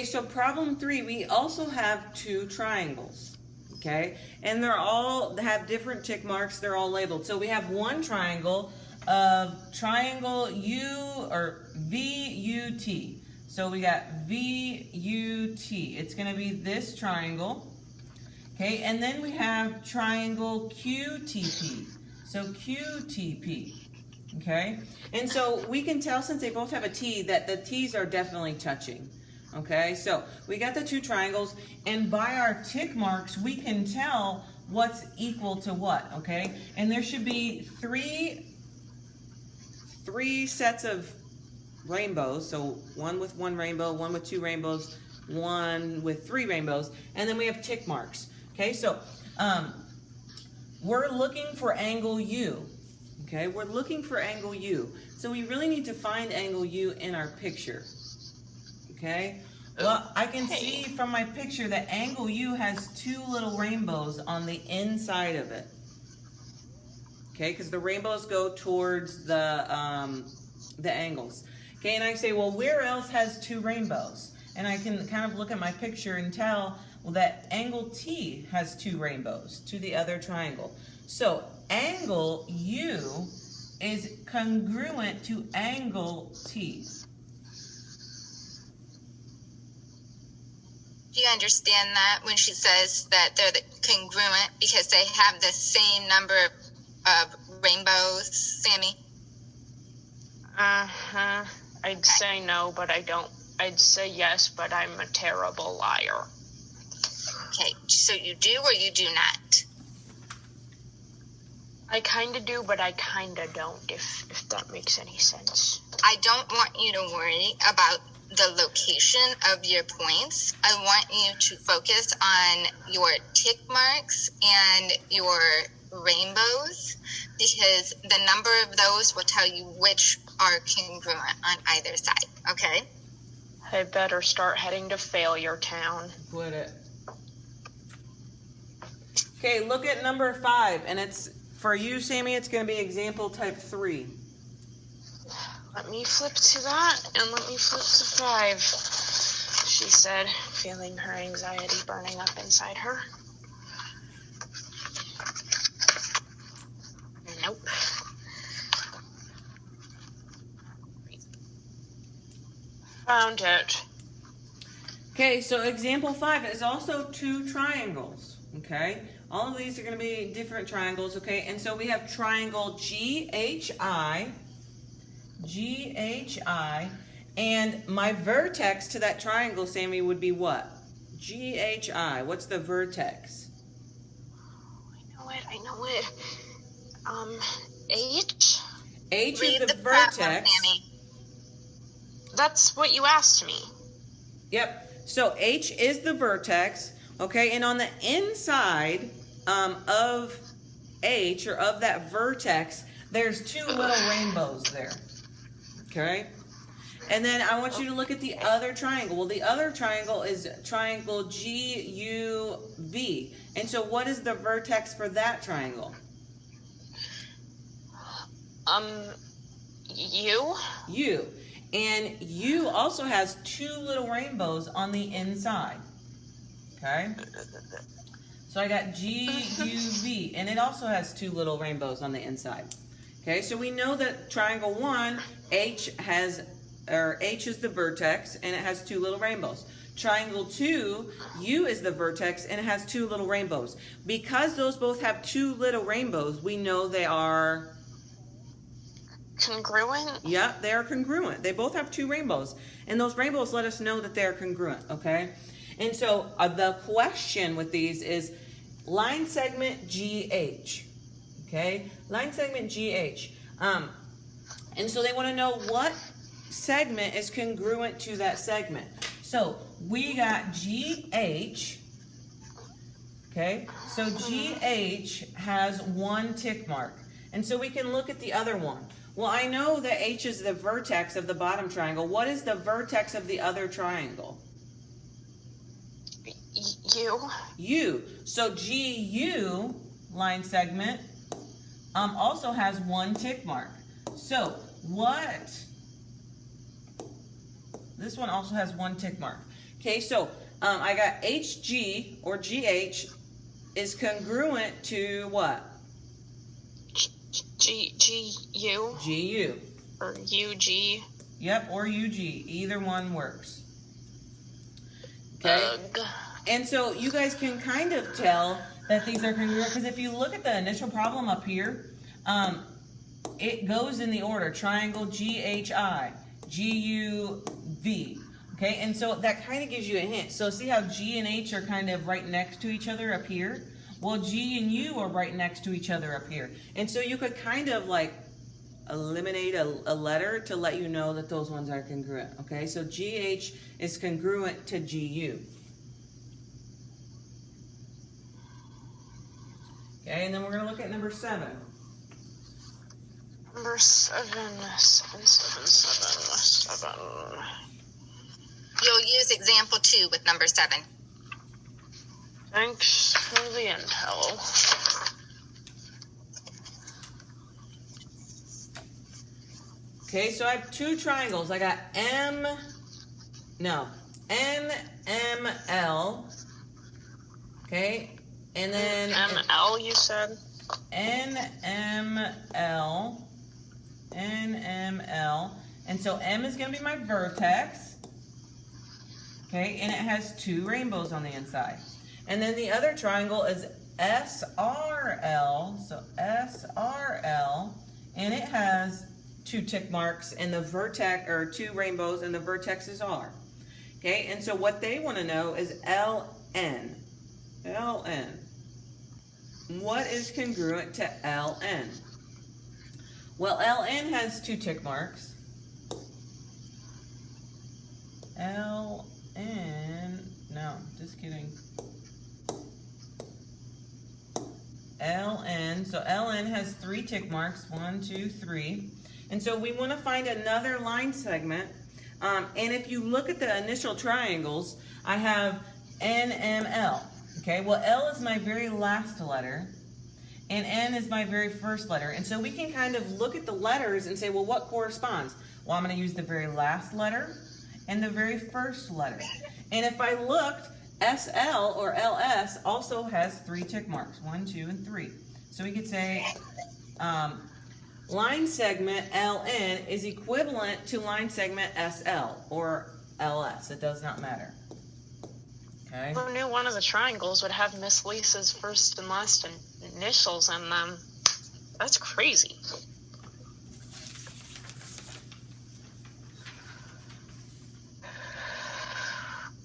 Okay, so problem 3, we also have 2 triangles. Okay, and they're all have different tick marks. They're all labeled. So we have one triangle of triangle U or VUT. So we got VUT. It's going to be this triangle. Okay, and then we have triangle QTP. So QTP. Okay, and so we can tell, since they both have a T, that the T's are definitely touching. Okay, so we got the 2 triangles, and by our tick marks, we can tell what's equal to what, okay? And there should be three sets of rainbows, so one with 1 rainbow, one with 2 rainbows, one with 3 rainbows, and then we have tick marks. Okay, so we're looking for angle U. Okay, we're looking for angle U. So we really need to find angle U in our picture. Okay, well, I can see from my picture that angle U has 2 little rainbows on the inside of it. Okay, because the rainbows go towards the angles. Okay, and I say, well, where else has 2 rainbows? And I can kind of look at my picture and tell, well, that angle T has 2 rainbows to the other triangle. So angle U is congruent to angle T. Do you understand that when she says that they're congruent because they have the same number of rainbows, Sammy? Uh-huh. I'd say no, but I don't. I'd say yes, but I'm a terrible liar. Okay, so you do or you do not? I kind of do, but I kind of don't, if that makes any sense. I don't want you to worry about the location of your points. I want you to focus on your tick marks and your rainbows, because the number of those will tell you which are congruent on either side, okay? I better start heading to Failure Town. Would it? Okay, look at number 5, and it's, for you, Sammy, it's going to be example type 3. Let me flip to that, and let me flip to 5, she said, feeling her anxiety burning up inside her. Nope. Found it. Okay, so example 5 is also 2 triangles, okay? All of these are going to be different triangles, okay? And so we have triangle GHI, and my vertex to that triangle, Sammy, would be what? GHI. What's the vertex? I know it. H? H Read is the problem, vertex. Sammy. That's what you asked me. Yep. So H is the vertex, okay? And on the inside of H, or of that vertex, there's 2 little rainbows there, okay? And then I want you to look at the other triangle. Well, the other triangle is triangle GUV. And so what is the vertex for that triangle? U? U. And U also has 2 little rainbows on the inside, okay? So I got GUV, and it also has 2 little rainbows on the inside. Okay, so we know that triangle 1, H is the vertex, and it has 2 little rainbows. Triangle 2, U is the vertex, and it has 2 little rainbows. Because those both have 2 little rainbows, we know they are congruent? Yeah, they are congruent. They both have 2 rainbows, and those rainbows let us know that they are congruent, okay? And so the question with these is line segment GH, okay? Line segment GH. And so they want to know what segment is congruent to that segment. So we got GH, okay? So GH has 1 tick mark. And so we can look at the other one. Well, I know that H is the vertex of the bottom triangle. What is the vertex of the other triangle? U. U. So GU, line segment, also has 1 tick mark. So what? This one also has 1 tick mark. Okay, so I got HG or GH is congruent to what? GU GU. or UG. Yep, or UG. Either one works. Okay? And so you guys can kind of tell that these are congruent because if you look at the initial problem up here, it goes in the order triangle GHI, GUV. Okay, and so that kind of gives you a hint. So see how G and H are kind of right next to each other up here? Well, G and U are right next to each other up here. And so you could kind of like eliminate a letter to let you know that those ones are congruent. Okay, so GH is congruent to GU. Okay, and then we're going to look at number 7. Number 7. You'll use example 2 with number 7. Thanks for the intel. Okay, so I have 2 triangles. I got NML. Okay, and then ML, you said? NML. And so M is going to be my vertex. Okay, and it has 2 rainbows on the inside. And then the other triangle is SRL. So SRL, and it has 2 tick marks and the vertex, or 2 rainbows, and the vertex is R. Okay, and so what they want to know is LN. LN. What is congruent to LN? Well, LN has 2 tick marks. LN, no, just kidding. LN, so LN has 3 tick marks, 1, 2, 3. And so we want to find another line segment. And if you look at the initial triangles, I have NML. Okay, well, L is my very last letter, and N is my very first letter. And so we can kind of look at the letters and say, well, what corresponds? Well, I'm going to use the very last letter and the very first letter. And if I looked, SL or LS also has 3 tick marks, 1, 2, and 3. So we could say line segment LN is equivalent to line segment SL or LS. It does not matter. Okay. Who knew one of the triangles would have Miss Lisa's first and last initials in them? That's crazy.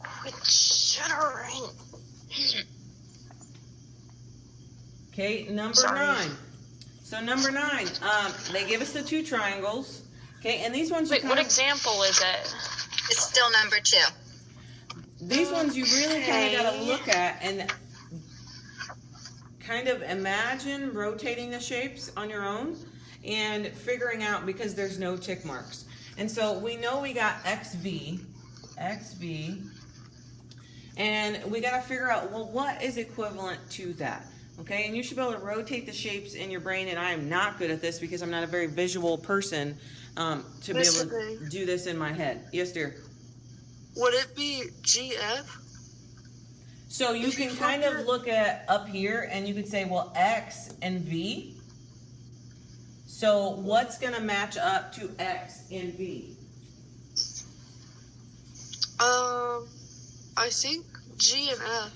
Quit jittering. Okay, number Sorry. 9. So number 9, they give us the 2 triangles. Okay, and these ones. Wait, what example is it? It's still number 2. These ones you really kind of got to look at and kind of imagine rotating the shapes on your own and figuring out, because there's no tick marks. And so we know we got XV, and we got to figure out, well, what is equivalent to that? Okay, and you should be able to rotate the shapes in your brain, and I am not good at this because I'm not a very visual person to be able to do this in my head. Yes, dear? Would it be GF? So you can kind of look at up here and you could say, well, X and V. So what's going to match up to X and V? I think G and F.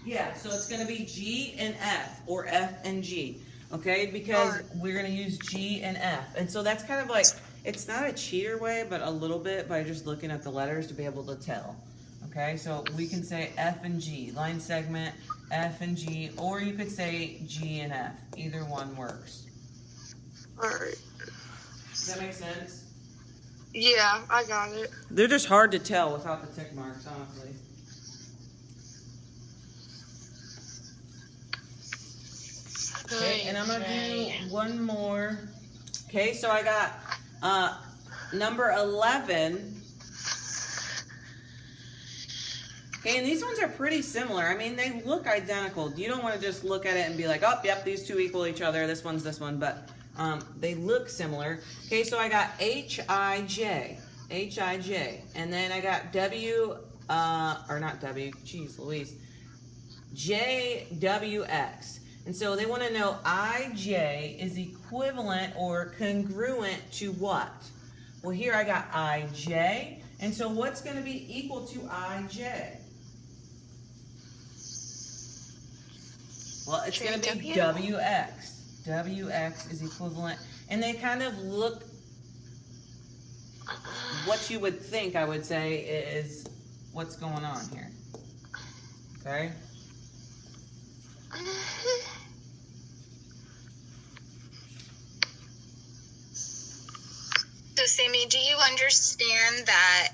Yeah, so it's going to be G and F, or F and G. Okay, because we're going to use G and F. And so that's kind of like, it's not a cheater way, but a little bit by just looking at the letters to be able to tell. Okay, so we can say F and G, line segment, F and G, or you could say G and F. Either one works. Alright. Does that make sense? Yeah, I got it. They're just hard to tell without the tick marks, honestly. Okay, and I'm going to do one more. Okay, so I got number 11. Okay, and these ones are pretty similar. I mean, they look identical. You don't want to just look at it and be like, oh, yep, these 2 equal each other. This one's this one. But They look similar. Okay, so I got H-I-J, and then I got W, or not W, geez Louise, J-W-X. And so they want to know I-J is equivalent or congruent to what? Well, here I got I-J, and so what's going to be equal to I-J? Well, it's going to be W-X. W-X is equivalent, and they kind of look, what you would think, I would say, is what's going on here. Okay? So, Sammy, do you understand that